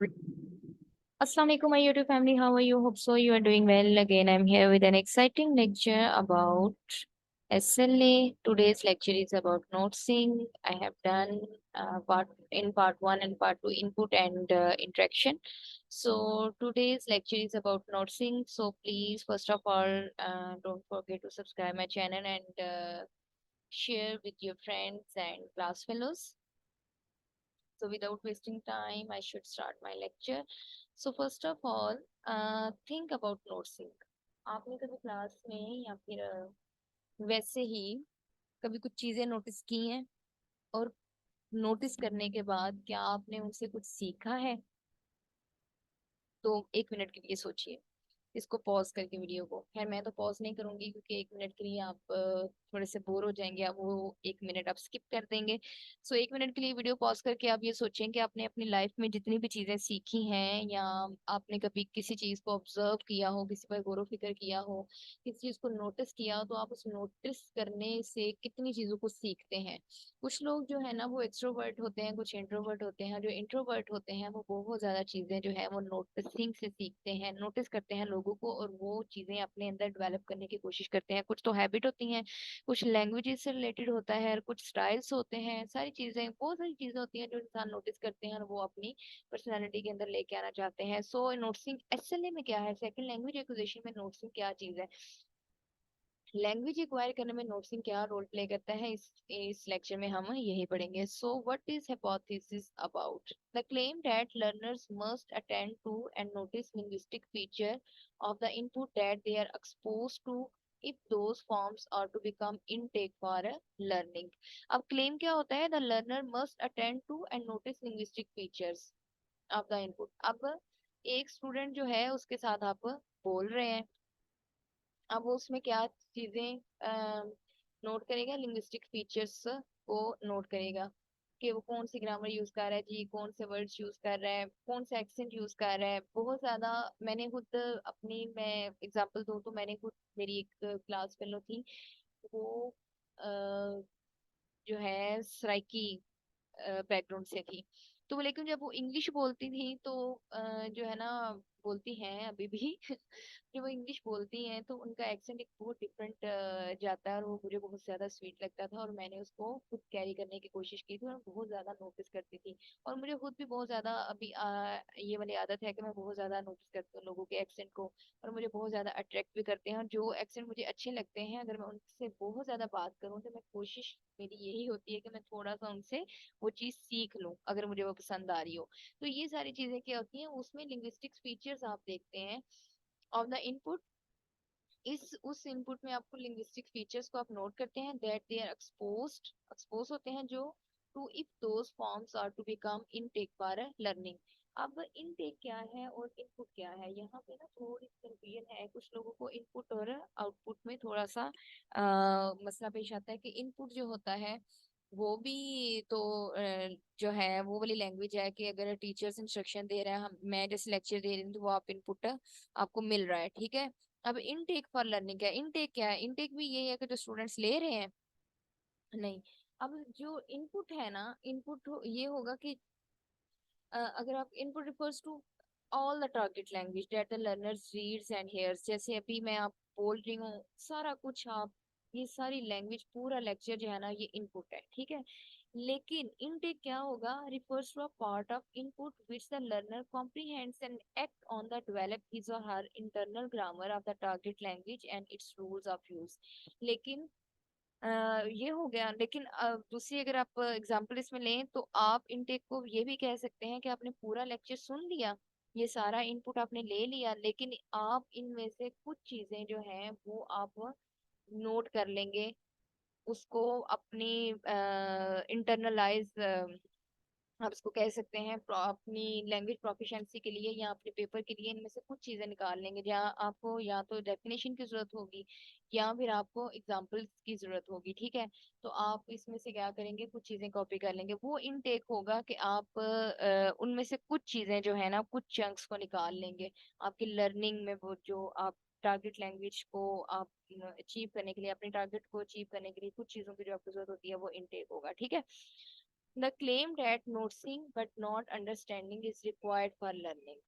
Assalamualaikum, my YouTube family. How are you? Hope so. You are doing well. Again, I'm here with an exciting lecture about SLA. Today's lecture is about noticing. I have done part one and part two, input and interaction. So today's lecture is about noticing. So please, first of all, don't forget to subscribe my channel and share with your friends and class fellows. So without wasting time, I should start my lecture. So first of all, think about noticing. आपने कभी class में या फिर वैसे ही कभी कुछ चीजें notice की हैं और नोटिस करने के बाद क्या आपने उनसे कुछ सीखा है? तो 1 मिनट के लिए सोचिए, इसको पॉज करके वीडियो को। खैर मैं तो पॉज नहीं करूंगी क्योंकि 1 मिनट के लिए आप थोड़े से बोर हो जाएंगे, आप वो 1 मिनट आप स्किप कर देंगे। सो 1 मिनट के लिए वीडियो पॉज करके आप ये सोचें कि आपने अपनी लाइफ में जितनी भी चीजें सीखी हैं या आपने कभी किसी चीज को ऑब्जर्व किया हो, किसी पर गौर फिक्र किया हो, किसी चीज को नोटिस किया हो, तो आप उस नोटिस करने से कितनी चीजों को सीखते हैं। कुछ लोग जो है ना वो एक्सट्रोवर्ट होते हैं, कुछ इंट्रोवर्ट होते हैं। जो इंट्रोवर्ट होते हैं वो बहुत ज्यादा चीजें जो है वो नोटिसिंग से सीखते हैं, नोटिस करते हैं लोगों को और वो चीजें अपने अंदर डेवलप करने की कोशिश करते हैं। कुछ तो हैबिट होती हैं, कुछ लैंग्वेजेस से रिलेटेड होता है, और कुछ स्टाइल्स होते हैं। सारी चीजें, बहुत सारी चीजें होती हैं जो इंसान नोटिस करते हैं और वो अपनी पर्सनैलिटी के अंदर लेके आना चाहते हैं। सो नोटिसिंग एसएलए में क्या है, सेकंड लैंग्वेज एक्विजिशन में नोटिसिंग क्या चीज है, लैंग्वेज एक्वायर करने में नोट्सिंग क्या रोल प्ले करता है, इस लेक्चर में हम यही पढ़ेंगे। So what is hypothesis about the claim that learners must attend to and notice linguistic feature of the input that they are exposed to if those forms are to become intake for learning। अब claim क्या होता है, the learner must attend to and notice linguistic features of the input। अब एक student जो है उसके साथ आप बोल रहे हैं, अब वो उसमें क्या चीजें नोट करेगा, लिंग्विस्टिक फीचर्स को नोट करेगा कि वो कौन सी ग्रामर यूज कर रहा है जी, कौन से वर्ड्स यूज कर रहा है, कौन सा एक्सेंट यूज कर रहा है। बहुत ज्यादा मैंने खुद अपनी मैं एग्जांपल दूं तो मैंने खुद, मेरी एक क्लास फेलो थी, वो अ, जो है सराइकी बैकग्राउंड से थी। तो लेकिन जब वो इंग्लिश बोलती थी तो जो है ना, बोलती हैं अभी भी जब वो इंग्लिश बोलती हैं तो उनका एक्सेंट एक बहुत डिफरेंट जाता है और वो मुझे बहुत ज्यादा स्वीट लगता था और मैंने उसको खुद कैरी करने की कोशिश की थी और बहुत ज्यादा नोटिस करती थी। और मुझे खुद भी बहुत ज्यादा अभी ये वाली आदत है कि मैं बहुत ज्यादा नोटिस करती हूँ लोगों के एक्सेंट को, और मुझे बहुत ज्यादा अट्रैक्ट भी करते हैं। और जो एक्सेंट मुझे अच्छे लगते हैं, अगर मैं उनसे बहुत ज्यादा बात करूँ तो मैं कोशिश मेरी यही होती है कि मैं थोड़ा सा उनसे वो चीज सीख लूं अगर मुझे वो पसंद आ रही हो। तो ये सारी चीजें क्या होती हैं, उसमें लिंग्विस्टिक्स फीचर्स आप देखते हैं ऑफ द इनपुट। इस उस इनपुट में आपको लिंग्विस्टिक फीचर्स को आप नोट करते हैं दैट दे आर एक्सपोज होते हैं जो to if those forms are to become intake for learning. अब इनटेक क्या है और इनपुट क्या है, यहाँ पे ना थोड़ी कंफ्यूजन है। कुछ लोगों को इनपुट और आउटपुट में थोड़ा सा मसला पेश आता है कि इनपुट जो होता है वो भी तो जो है वो वाली लैंग्वेज है कि अगर टीचर्स इंस्ट्रक्शन दे रहे हैं, हम मैं जैसे लेक्चर दे रही हूँ तो वो आप इनपुट आपको मिल रहा है, ठीक है। अब इनटेक फॉर लर्निंग क्या है, इनटेक क्या है, इनटेक भी यही है कि जो स्टूडेंट्स ले रहे हैं, नहीं। अब जो इनपुट है ना, इनपुट ये होगा कि अगर आप input refers to all the target language that the learners reads and hears, जैसे अभी मैं आप बोल रही हूँ सारा कुछ, आप ये सारी लैंग्वेज पूरा लेक्चर जो है ना ये इनपुट है, ठीक है। लेकिन इनटेक क्या होगा, refers to a part of input which the learner comprehends and act on the develop his और her internal grammar of the target language and its rules of use. लेकिन ये हो गया। लेकिन दूसरी अगर आप एग्जांपल इसमें लें तो आप इनटेक को ये भी कह सकते हैं कि आपने पूरा लेक्चर सुन लिया, ये सारा इनपुट आपने ले लिया, लेकिन आप इनमें से कुछ चीजें जो हैं वो आप नोट कर लेंगे, उसको अपनी इंटरनलाइज आप इसको कह सकते हैं अपनी लैंग्वेज प्रोफिशिएंसी के लिए या अपने पेपर के लिए इनमें से कुछ चीजें निकाल लेंगे जहाँ आपको या तो डेफिनेशन की जरूरत होगी या फिर आपको एग्जांपल्स की जरूरत होगी, ठीक है। तो आप इसमें से क्या करेंगे, कुछ चीजें कॉपी कर लेंगे। वो इनटेक होगा कि आप उनमें से कुछ चीजें जो है ना, कुछ चंक्स को निकाल लेंगे आपकी लर्निंग में, वो जो आप टारगेट लैंग्वेज को आप अचीव करने के लिए, अपने टारगेट को अचीव करने के लिए कुछ चीजों की जो आपको जरूरत होती है वो इनटेक होगा, ठीक है। The claim that noticing but not understanding is required for learning.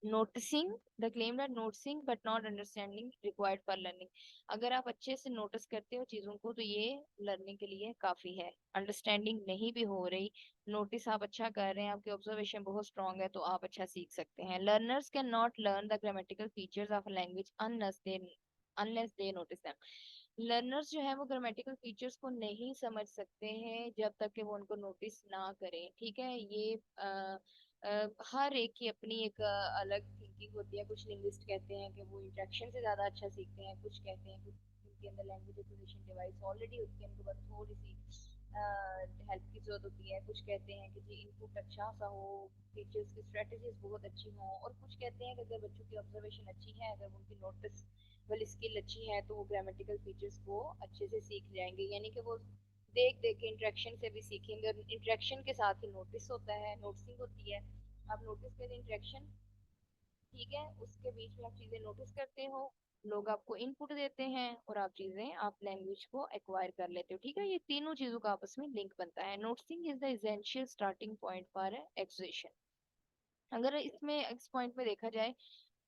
Noticing the claim that noticing but not understanding required for learning. अगर आप अच्छे से नोटिस करते हो चीजों को तो ये लर्निंग के लिए काफी है। अंडरस्टैंडिंग नहीं भी हो रही, नोटिस आप अच्छा कर रहे हैं, आपकी ऑब्जर्वेशन बहुत स्ट्रांग है, तो आप अच्छा सीख सकते हैं। Learners can not learn the grammatical features of language unless they notice them. Learners जो है वो ग्रामेटिकल फीचर्स को नहीं समझ सकते हैं जब तक कि वो उनको नोटिस ना करें। ठीक है, ये हर एक की अपनी एक अलग थिंकिंग होती है। कुछ लिंग्विस्ट कहते हैं कि वो इंटरेक्शन से ज्यादा अच्छा सीखते हैं, कुछ कहते हैं कुछ उनके अंदर लैंग्वेज एक्विजिशन डिवाइस ऑलरेडी होती है, उनको बस थोड़ी सी हेल्प की जरूरत होती है। कुछ कहते हैं कि जी इनपुट अच्छा सा हो, टीचर्स की स्ट्रेटजीज बहुत अच्छी हो, और कुछ कहते हैं कि अगर बच्चों की ऑब्जर्वेशन अच्छी है, अगर उनकी नोटिस वाली स्किल अच्छी है, तो वो ग्रामेटिकल फीचर्स को अच्छे से सीख जाएंगे। यानी कि वो देख देख के इंटरेक्शन से भी सीखेंगे, और इंटरेक्शन के साथ ही नोटिस होता है, नोटिसिंग होती है। आप नोटिस करें इंटरेक्शन, ठीक है, उसके बीच में आप चीजें नोटिस करते हो, लोग आपको इनपुट देते हैं, और आप चीजें आप लैंग्वेज को एक्वायर कर लेते हो। ठीक है, ये तीनों चीजों का आपस में लिंक बनता है। Noticing is the essential starting point for acquisition. अगर इसमें इस पॉइंट में देखा जाए,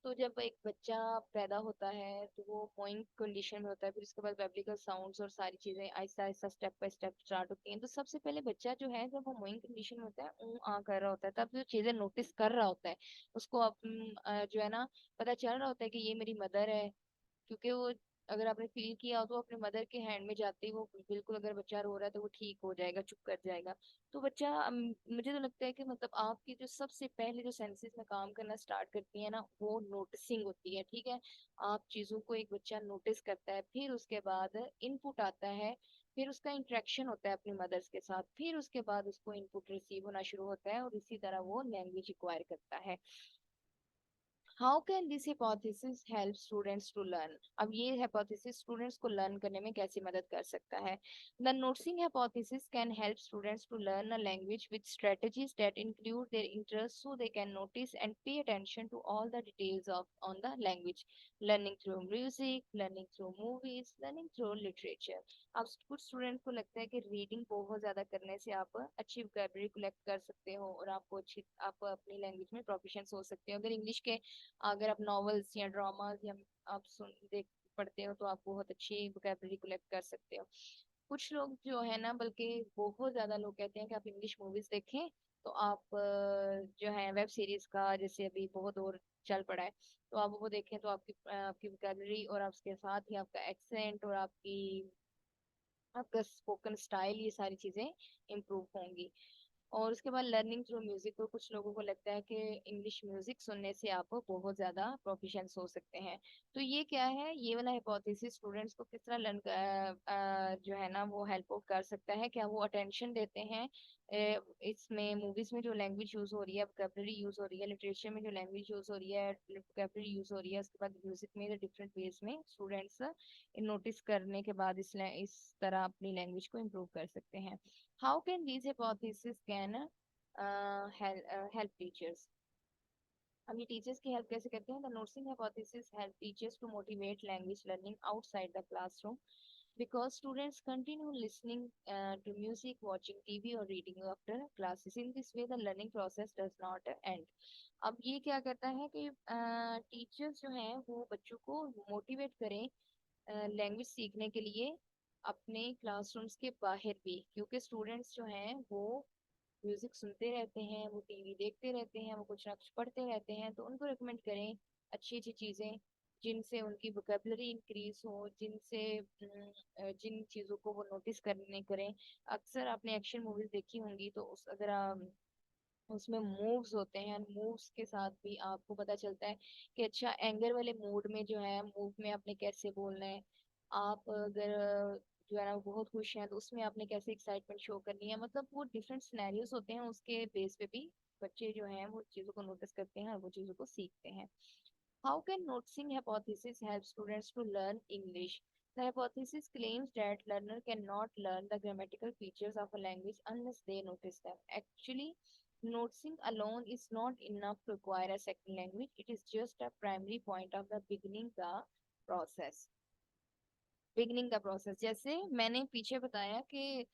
तो जब एक बच्चा पैदा होता है तो वो मोइंग कंडीशन में होता है, फिर उसके बाद बेबलिकल साउंड्स और सारी चीजें Aahista Aahista step by step start होती हैं। तो सबसे पहले बच्चा जो है जब वो मोइंग कंडीशन में होता है, आ कर रहा होता है, तब जो चीजें नोटिस कर रहा होता है, उसको जो है ना, पता चल रहा होता है कि ये मेरी मदर है। क्योंकि वो, अगर आपने फील किया हो तो अपने मदर के हैंड में जाते ही वो बिल्कुल, अगर बच्चा रो रहा है तो वो ठीक हो जाएगा, चुप कर जाएगा। तो बच्चा मुझे तो लगता है कि मतलब आपकी जो सबसे पहले जो सेंसेस में काम करना स्टार्ट करती है ना, वो नोटिसिंग होती है। ठीक है, आप चीजों को, एक बच्चा नोटिस करता है, फिर उसके बाद इनपुट आता है, फिर उसका इंटरेक्शन होता है अपनी मदर्स के साथ, फिर उसके बाद उसको इनपुट रिसीव होना शुरू होता है, और इसी तरह वो लैंग्वेज एक्वायर करता है। How can this hypothesis help students to learn? अब ये hypothesis स्टूडेंट्स को लर्न करने में कैसे मदद कर सकता है? The noticing hypothesis can help students to learn a language with strategies that include their interests, so they can notice and pay attention to all the details of on the language. Learning through music, learning through movies, learning through literature. अब कुछ student को लगता है कि reading बहुत ज्यादा करने से आप अच्छी वोकैबुलरी कलेक्ट कर सकते हो, और आपको अच्छी, आप अपनी लैंग्वेज में प्रोफिशिएंट हो सकते हो। अगर इंग्लिश के, अगर आप नॉवेल्स या ड्रामास या आप सुन देख पढ़ते हो, तो आप बहुत अच्छी वोकैबुलरी कलेक्ट कर सकते हो। कुछ लोग जो है ना, बल्कि बहुत ज्यादा लोग कहते हैं कि आप इंग्लिश मूवीज देखें, तो आप जो है वेब सीरीज का, जैसे अभी बहुत और चल पड़ा है, तो आप वो देखें तो आपकी वोकैबुलरी और आपके साथ ही आपका एक्सेंट और आपका स्पोकन स्टाइल, ये सारी चीजें इम्प्रूव होंगी। और उसके बाद लर्निंग थ्रू म्यूजिक, को कुछ लोगों को लगता है कि इंग्लिश म्यूजिक सुनने से आप बहुत ज्यादा प्रोफिशिएंट हो सकते हैं। तो ये क्या है, ये वाला हाइपोथेसिस स्टूडेंट्स को किस तरह लर्न जो है ना वो हेल्प कर सकता है? क्या वो अटेंशन देते हैं? इसमें मूवीज में जो लैंग्वेज यूज हो रही है, वोकैबुलरी यूज हो रही है, लिटरेचर में जो लैंग्वेज यूज हो रही है, वोकैबुलरी यूज हो रही है, उसके बाद म्यूजिक में डिफरेंट वेज में स्टूडेंट्स नोटिस करने के बाद इस तरह अपनी लैंग्वेज को इम्प्रूव कर सकते हैं। How can these hypothesis can help teachers? अब ये टीचर्स की हेल्प कैसे करते हैं? The noticing hypothesis help teachers to motivate language learning outside the classroom, because students continue listening to music, watching TV or reading after classes. In this way the learning process does not end. अब ये क्या करता है कि teachers जो हैं वो बच्चों को मोटिवेट करें लैंग्वेज सीखने के लिए अपने क्लासरूम्स के बाहर भी, क्योंकि स्टूडेंट्स जो हैं वो म्यूजिक सुनते रहते हैं, वो टीवी देखते रहते हैं, वो कुछ ना कुछ पढ़ते रहते हैं, तो उनको रिकमेंड करें अच्छी अच्छी चीजें जिनसे उनकी वोकेबलरी इंक्रीज हो, जिन चीजों को वो नोटिस करने करें। अक्सर आपने एक्शन मूवीज देखी होंगी, तो उस अगर उसमें मूव्स होते हैं, मूव्स के साथ भी आपको पता चलता है कि अच्छा एंगर वाले मूड में जो है मूव में आपने कैसे बोलना है। आप अगर जो है ना बहुत खुश हैं, तो उसमें आपने कैसे एक्साइटमेंट शो करनी है। मतलब वो डिफरेंट सिनेरियोस होते हैं, उसके बेस पे भी बच्चे जो हैं वो चीज़ों को नोटिस करते हैं और वो चीज़ों को सीखते हैं। How can noticing hypothesis help students to learn English? The hypothesis claims that learner cannot learn the grammatical features of a language unless they notice them. Actually, noticing alone is not enough to acquire a second language. It is just a primary point of the process. Beginning का process, जैसे मैंने पीछे बताया कि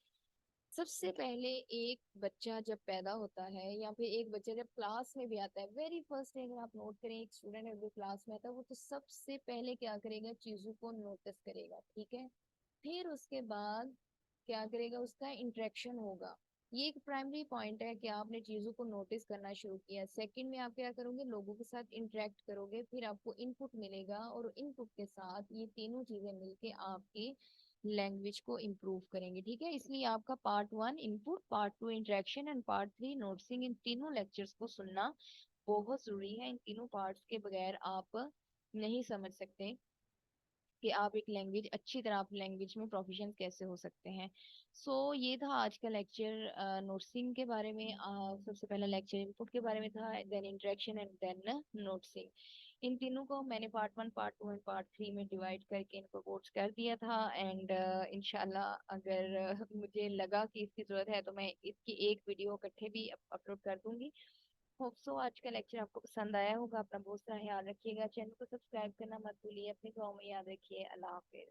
सबसे पहले एक बच्चा जब पैदा होता है या फिर एक बच्चा जब क्लास में भी आता है, वेरी फर्स्ट डे अगर आप नोट करें, एक स्टूडेंट अगर क्लास में आता है, वो तो सबसे पहले क्या करेगा, चीजों को नोटिस करेगा, ठीक है। फिर उसके बाद क्या करेगा, उसका इंटरेक्शन होगा। ये एक प्राइमरी पॉइंट है कि आपने चीजों को नोटिस करना शुरू किया। सेकंड में आप क्या करोगे, लोगों के साथ इंटरेक्ट करोगे, फिर आपको इनपुट मिलेगा, और इनपुट के साथ ये तीनों चीजें मिलके आपकी लैंग्वेज को इम्प्रूव करेंगे, ठीक है। इसलिए आपका part 1 input, part 2 interaction and part 3 नोट्सिंग, इन तीनों लेक्चर्स को सुनना बहुत जरूरी है। इन तीनों पार्ट्स के बगैर आप नहीं समझ सकते कि आप एक लैंग्वेज अच्छी तरह, आप लैंग्वेज में प्रोफिशिएंट कैसे हो सकते हैं। ये था आज का लेक्चर नोट्सिंग के बारे में। सबसे पहला लेक्चर इनपुट के बारे में था, देन इंटरेक्शन एंड देन नोट्सिंग। इन तीनों को मैंने पार्ट 1, पार्ट 2 एंड पार्ट 3 में डिवाइड करके इनको कोर्स कर दिया था। एंड इंशाल्लाह अगर मुझे लगा कि इसकी जरूरत है तो मैं इसकी एक वीडियो इकट्ठे भी अपलोड कर दूंगी। होप सो आज का लेक्चर आपको पसंद आया होगा। अपना बहुत सारा ख्याल रखिएगा, चैनल को सब्सक्राइब करना मत भूलिए, अपने गाँव में याद रखिए। अल्लाह हाफिज।